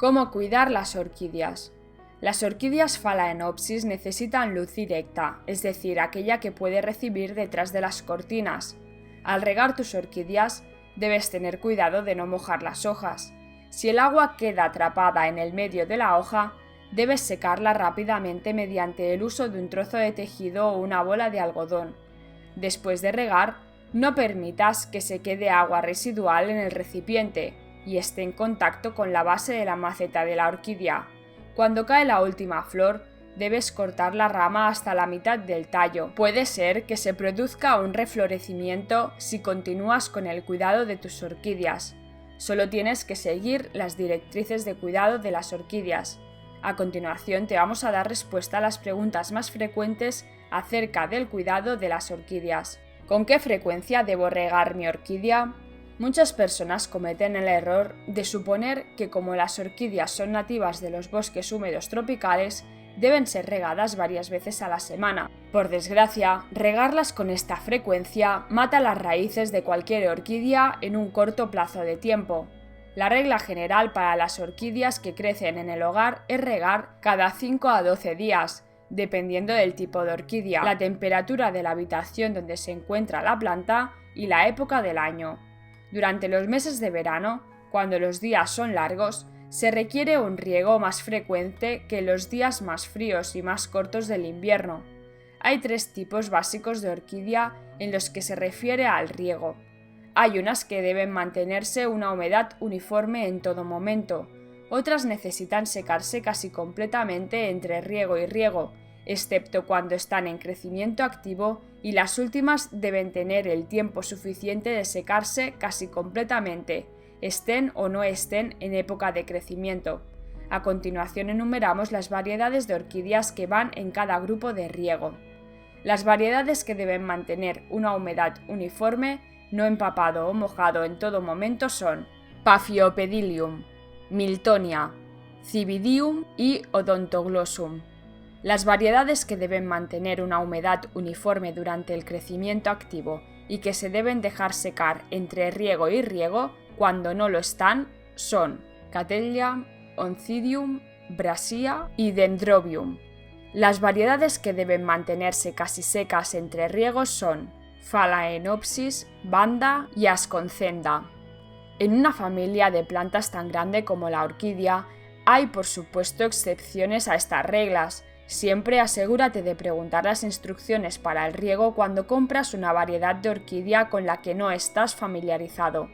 ¿Cómo cuidar las orquídeas? Las orquídeas Phalaenopsis necesitan luz directa, es decir, aquella que puede recibir detrás de las cortinas. Al regar tus orquídeas, debes tener cuidado de no mojar las hojas. Si el agua queda atrapada en el medio de la hoja, debes secarla rápidamente mediante el uso de un trozo de tejido o una bola de algodón. Después de regar, no permitas que se quede agua residual en el recipiente y esté en contacto con la base de la maceta de la orquídea. Cuando cae la última flor, debes cortar la rama hasta la mitad del tallo. Puede ser que se produzca un reflorecimiento si continúas con el cuidado de tus orquídeas. Solo tienes que seguir las directrices de cuidado de las orquídeas. A continuación te vamos a dar respuesta a las preguntas más frecuentes acerca del cuidado de las orquídeas. ¿Con qué frecuencia debo regar mi orquídea? Muchas personas cometen el error de suponer que como las orquídeas son nativas de los bosques húmedos tropicales, deben ser regadas varias veces a la semana. Por desgracia, regarlas con esta frecuencia mata las raíces de cualquier orquídea en un corto plazo de tiempo. La regla general para las orquídeas que crecen en el hogar es regar cada 5 a 12 días, dependiendo del tipo de orquídea, la temperatura de la habitación donde se encuentra la planta y la época del año. Durante los meses de verano, cuando los días son largos, se requiere un riego más frecuente que los días más fríos y más cortos del invierno. Hay 3 tipos básicos de orquídea en los que se refiere al riego. Hay unas que deben mantenerse una humedad uniforme en todo momento, otras necesitan secarse casi completamente entre riego y riego, excepto cuando están en crecimiento activo, y las últimas deben tener el tiempo suficiente de secarse casi completamente, estén o no estén en época de crecimiento. A continuación enumeramos las variedades de orquídeas que van en cada grupo de riego. Las variedades que deben mantener una humedad uniforme, no empapado o mojado en todo momento son Paphiopedilum, Miltonia, Cividium y Odontoglossum. Las variedades que deben mantener una humedad uniforme durante el crecimiento activo y que se deben dejar secar entre riego y riego cuando no lo están son Cattleya, Oncidium, Brassia y Dendrobium. Las variedades que deben mantenerse casi secas entre riegos son Phalaenopsis, Vanda y Asconzenda. En una familia de plantas tan grande como la orquídea, hay por supuesto excepciones a estas reglas. Siempre asegúrate de preguntar las instrucciones para el riego cuando compras una variedad de orquídea con la que no estás familiarizado.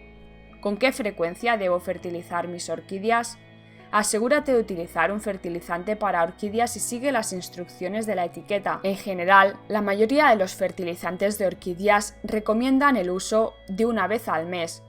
¿Con qué frecuencia debo fertilizar mis orquídeas? Asegúrate de utilizar un fertilizante para orquídeas y sigue las instrucciones de la etiqueta. En general, la mayoría de los fertilizantes de orquídeas recomiendan el uso de una vez al mes.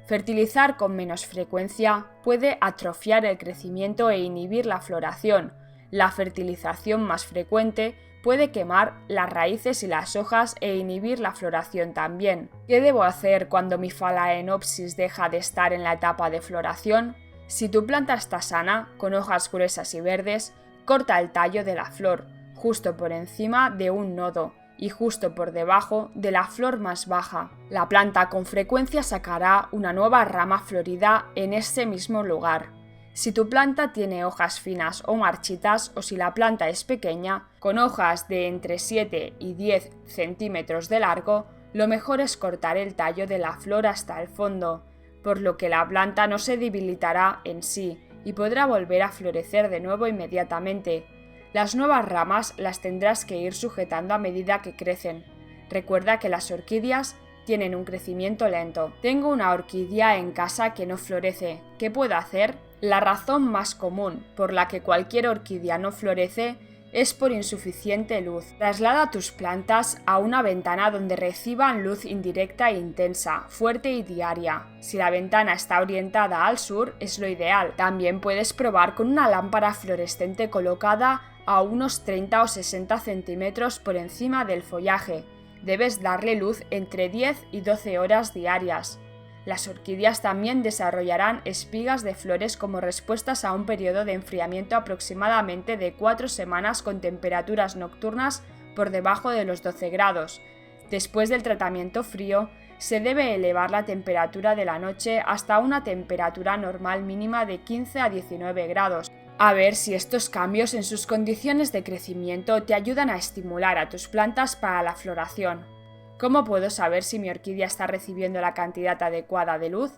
Fertilizar con menos frecuencia puede atrofiar el crecimiento e inhibir la floración. La fertilización más frecuente puede quemar las raíces y las hojas e inhibir la floración también. ¿Qué debo hacer cuando mi Phalaenopsis deja de estar en la etapa de floración? Si tu planta está sana, con hojas gruesas y verdes, corta el tallo de la flor, justo por encima de un nodo y justo por debajo de la flor más baja. La planta con frecuencia sacará una nueva rama florida en ese mismo lugar. Si tu planta tiene hojas finas o marchitas o si la planta es pequeña, con hojas de entre 7 y 10 centímetros de largo, lo mejor es cortar el tallo de la flor hasta el fondo, por lo que la planta no se debilitará en sí y podrá volver a florecer de nuevo inmediatamente. Las nuevas ramas las tendrás que ir sujetando a medida que crecen. Recuerda que las orquídeas tienen un crecimiento lento. Tengo una orquídea en casa que no florece. ¿Qué puedo hacer? La razón más común por la que cualquier orquídea no florece es por insuficiente luz. Traslada tus plantas a una ventana donde reciban luz indirecta e intensa, fuerte y diaria. Si la ventana está orientada al sur, es lo ideal. También puedes probar con una lámpara fluorescente colocada a unos 30 o 60 centímetros por encima del follaje. Debes darle luz entre 10 y 12 horas diarias. Las orquídeas también desarrollarán espigas de flores como respuestas a un periodo de enfriamiento aproximadamente de 4 semanas con temperaturas nocturnas por debajo de los 12 grados. Después del tratamiento frío, se debe elevar la temperatura de la noche hasta una temperatura normal mínima de 15 a 19 grados. A ver si estos cambios en sus condiciones de crecimiento te ayudan a estimular a tus plantas para la floración. ¿Cómo puedo saber si mi orquídea está recibiendo la cantidad adecuada de luz?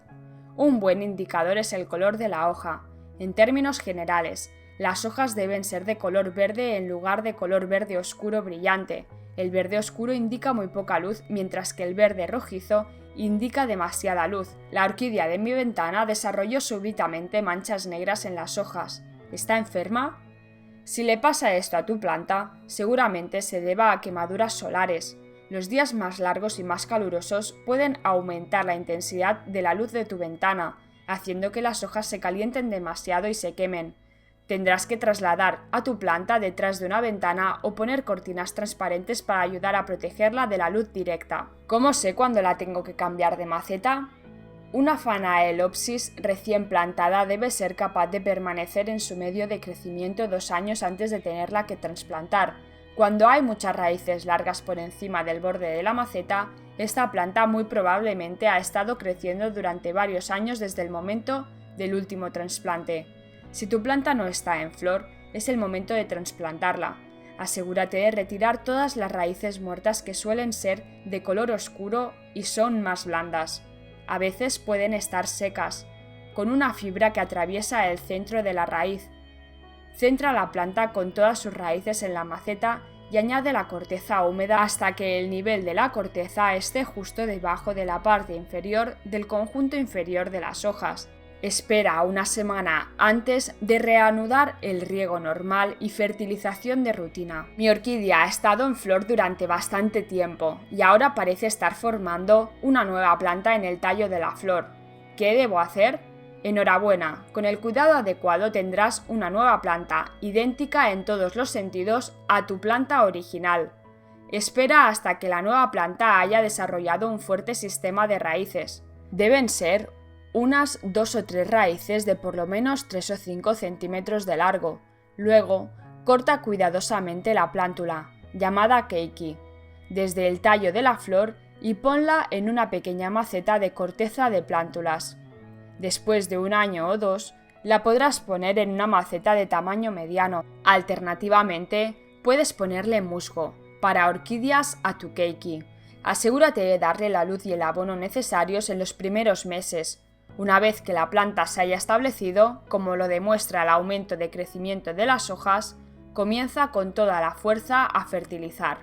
Un buen indicador es el color de la hoja. En términos generales, las hojas deben ser de color verde en lugar de color verde oscuro brillante. El verde oscuro indica muy poca luz, mientras que el verde rojizo indica demasiada luz. La orquídea de mi ventana desarrolló súbitamente manchas negras en las hojas. ¿Está enferma? Si le pasa esto a tu planta, seguramente se deba a quemaduras solares. Los días más largos y más calurosos pueden aumentar la intensidad de la luz de tu ventana, haciendo que las hojas se calienten demasiado y se quemen. Tendrás que trasladar a tu planta detrás de una ventana o poner cortinas transparentes para ayudar a protegerla de la luz directa. ¿Cómo sé cuándo la tengo que cambiar de maceta? Una Phanaelopsis recién plantada debe ser capaz de permanecer en su medio de crecimiento 2 años antes de tenerla que trasplantar. Cuando hay muchas raíces largas por encima del borde de la maceta, esta planta muy probablemente ha estado creciendo durante varios años desde el momento del último trasplante. Si tu planta no está en flor, es el momento de trasplantarla. Asegúrate de retirar todas las raíces muertas que suelen ser de color oscuro y son más blandas. A veces pueden estar secas, con una fibra que atraviesa el centro de la raíz. Centra la planta con todas sus raíces en la maceta y añade la corteza húmeda hasta que el nivel de la corteza esté justo debajo de la parte inferior del conjunto inferior de las hojas. Espera una semana antes de reanudar el riego normal y fertilización de rutina. Mi orquídea ha estado en flor durante bastante tiempo y ahora parece estar formando una nueva planta en el tallo de la flor. ¿Qué debo hacer? Enhorabuena, con el cuidado adecuado tendrás una nueva planta, idéntica en todos los sentidos a tu planta original. Espera hasta que la nueva planta haya desarrollado un fuerte sistema de raíces. Deben ser unas 2 o 3 raíces de por lo menos 3 o 5 centímetros de largo. Luego, corta cuidadosamente la plántula, llamada keiki, desde el tallo de la flor y ponla en una pequeña maceta de corteza de plántulas. Después de 1 año o 2, la podrás poner en una maceta de tamaño mediano. Alternativamente, puedes ponerle musgo para orquídeas a tu keiki. Asegúrate de darle la luz y el abono necesarios en los primeros meses. Una vez que la planta se haya establecido, como lo demuestra el aumento de crecimiento de las hojas, comienza con toda la fuerza a fertilizar.